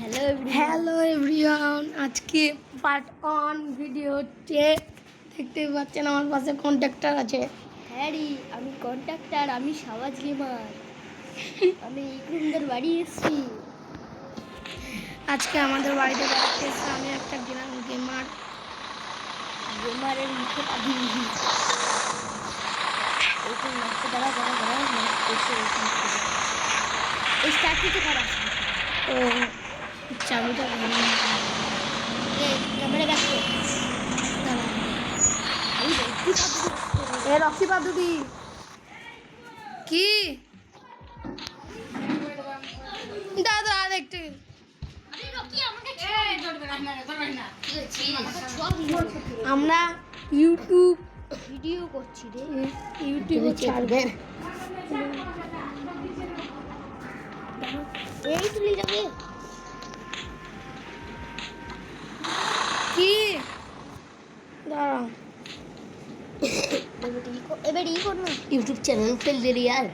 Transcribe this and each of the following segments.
Hello everyone, আজকে part 1 video হচ্ছে। দেখতে পাচ্ছেন আমার পাশে কন্ট্রাক্টর আছে। হ্যাঁ রে, আমি কন্ট্রাক্টর, আমি সাওয়াজ গেমার। আমি ইকরুমদের বাড়ি এসেছি। আজকে আমাদের বাড়িতে বেড়াতে এসে আমি একটা গেমারের মুখে পাবি। এইটা নাচতে দাঁড়া এসে এই স্টার্ট কিছু করা ও চাবিটা ক্যামেরা ব্যাক কর। এ রকি পাদুদি কি দাদা আরেকটু আমরা ইউটিউব ভিডিও করছি রে, ইউটিউবে ছাড়বে। এই তুলে যাবে কি দাঁড়াও, এবার ই কর না। यूट्यूब चैनल खोल दे रही यार।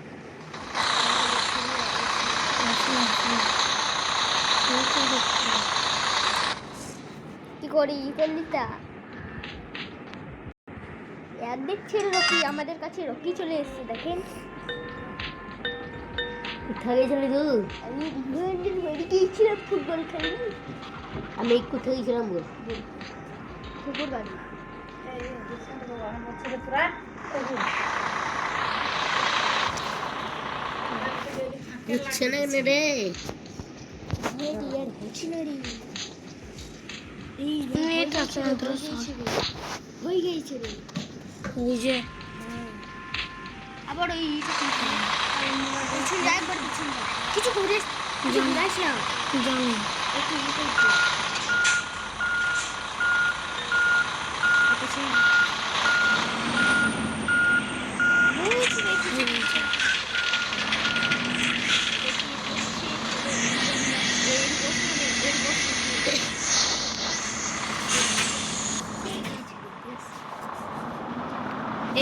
কি করি ই করলি তা এক দেখছেন রকি, আমাদের কাছে রকি চলে এসেছে। দেখেন কোথায় চলে গো? আমি ইংল্যান্ডের বাড়ি গিয়েছিলাম ফুটবল খেলি। আমি কোথায় গেছিলাম গো? ফুটবল বাড়ি হচ্ছে না রে, হয়ে গেছে রে। ওই যে আবার ওই পিছন যায়, একবার পিছন যায়, কিছু করিস কিছু ঘুরাইস না। জানি একটু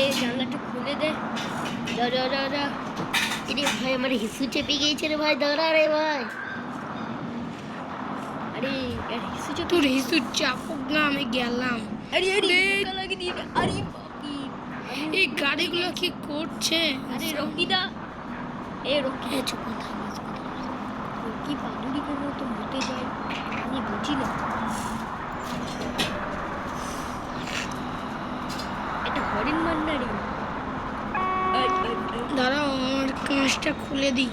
এই জানলাটা খুলে দে। দাঁড়া আরে ভাই আমার হিসু চেপে গিয়েছে রে ভাই, দাঁড়া রে ভাই। আরে হিসু তোর হিসু চাপুক না, আমি গেলাম। আরে লাগে দিয়ে আরে বাপি, এই গাড়িগুলো কি করছে? আরে রকিদা, এ রকি চুপ কথা রকি পাদুরি কেন তো মতে যায়, আমি বুঝি না। এটা হরিণ মান্নারি। দাঁড়াও আমার কাঁচটা খুলে দিই।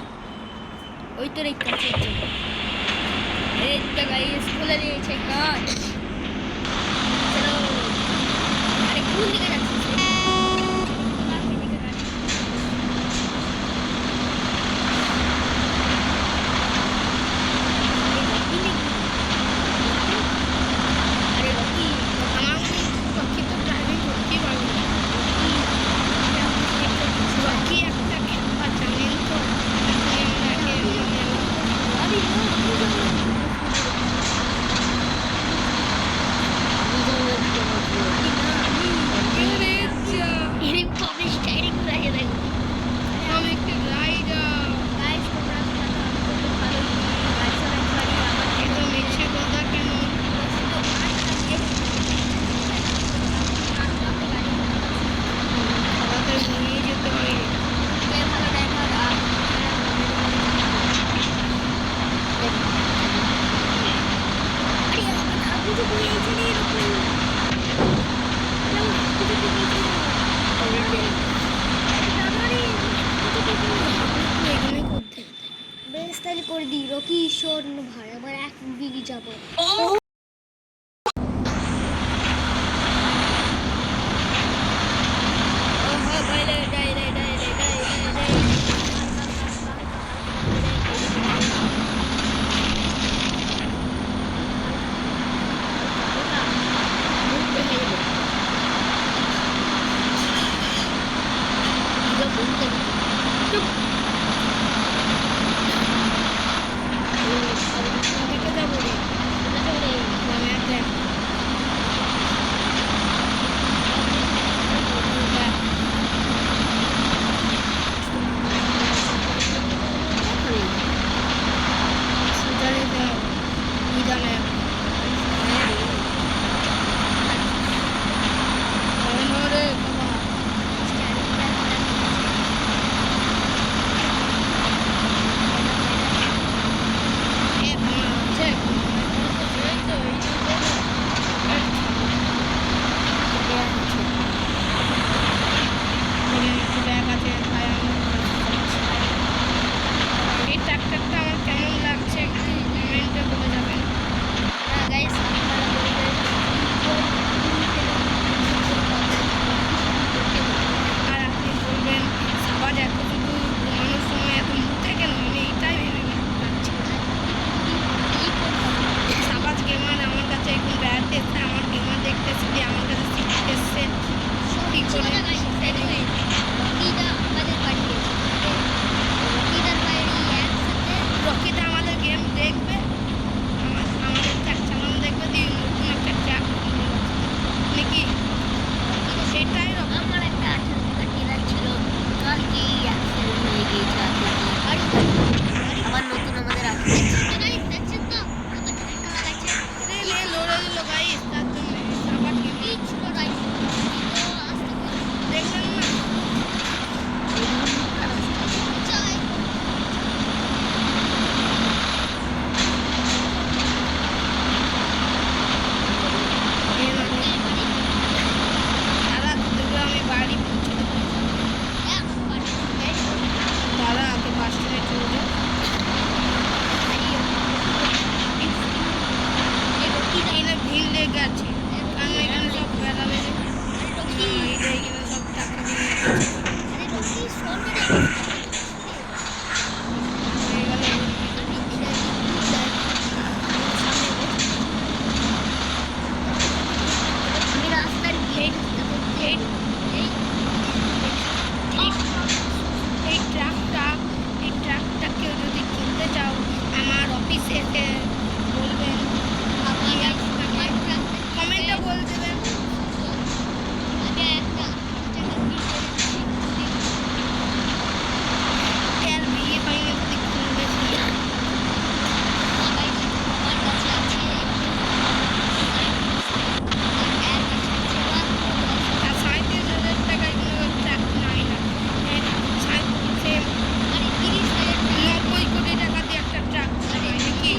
ওই তোর এই কাঁচের জন্য এই তো গাইস খুলে দিয়েছে কাঁচ। চলো, আরে কোন দিকে যাচ্ছিস? আরে রকি আমার বাকি তো ড্রাইভিং করতেই পারবো না। বাকি একটা খেপা জানেন তো, আমি একটা রাইডার। এটা মিছে কথা কেন? আমাদের নিয়ে যেতে হয়। এখানে করতে বেশ তাহলে করে দিই রকি ঈশ্বর ভাই, আমার এক বিঘি যাবো। দেখে যাবো রে। জানে রে বাবা এ আমার আছে এই তো এই ব্যাগ আছে তাই এই ট্রাক্টরটা আমার কেমন লাগছে একটু কমেন্টে বলে যাবেন গাইস আর আপনি বলবেন সাবাজ এতটুকু ঘুমানোর সময় এত মুখে কেন আমি এইটাই ভেবে পাচ্ছি সাবাজ গেমার আমার কাছে এখন বেড়াতে এসছে আমার গেমার দেখতেছে যে আমার কাছে শিখতে এসছে কি করে রকিটা আমাদের গেম দেখবে আমাদের ট্র্যাক চালানো দেখবে দিয়ে নতুন একটা ট্র্যাক নাকি সেটাই রকম আমার একটা 18 টাকা কেনার ছিল কালকেই অ্যাক্সিডেন্ট হয়ে গিয়েছে আবার নতুন আমাদের আছে দেখছেন তো কত টাকা লাগাইছে রে লড়ে দিল গাইস তার জন্য সাবাজ গেম কিছু লাগাইছে তো আস্তে করে দেখলেন না চাই দাদা দুটো আমি বাড়ি পৌঁছে দেবো দাদা আগে বাস স্ট্যান্ডে চলে যাও এখানে ভিড় লেগে আছে কারণ এখানে সব বেড়া বেড়ে এখানে সব টাকা দিয়ে হয়ে গেল আমি রাস্তার গেট এই ট্রাকটা কেউ যদি কিনতে চাও আমার অফিসে এসে বলবেন কমেন্টে বলে দেবেন তেল ভেঙে পাইনি যদি কিনবে আর 37,000 টাকায় কোনো ট্রাক নাই না 90 কোটি টাকা দিয়ে একটা ট্রাক নাকি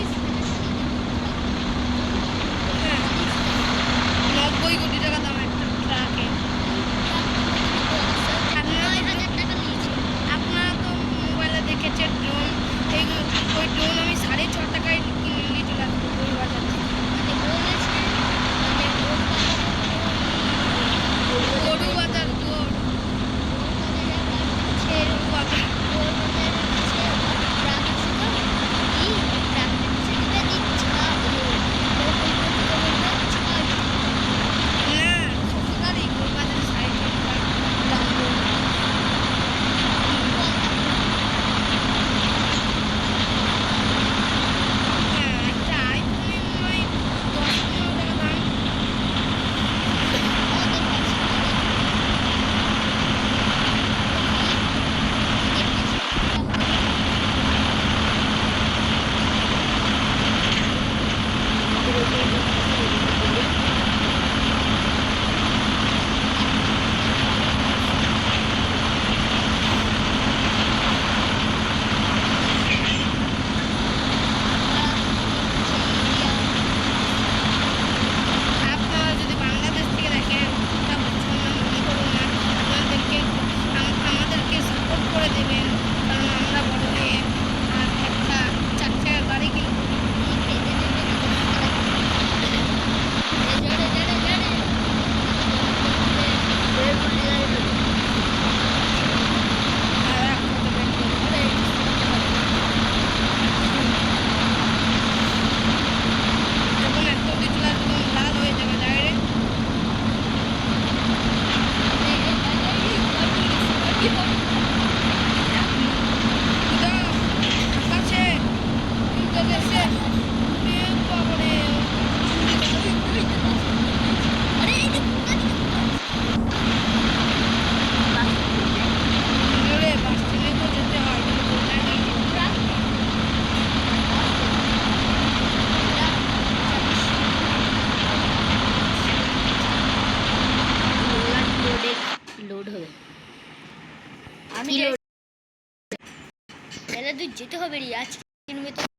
যেতে হবে রে আজকের মতো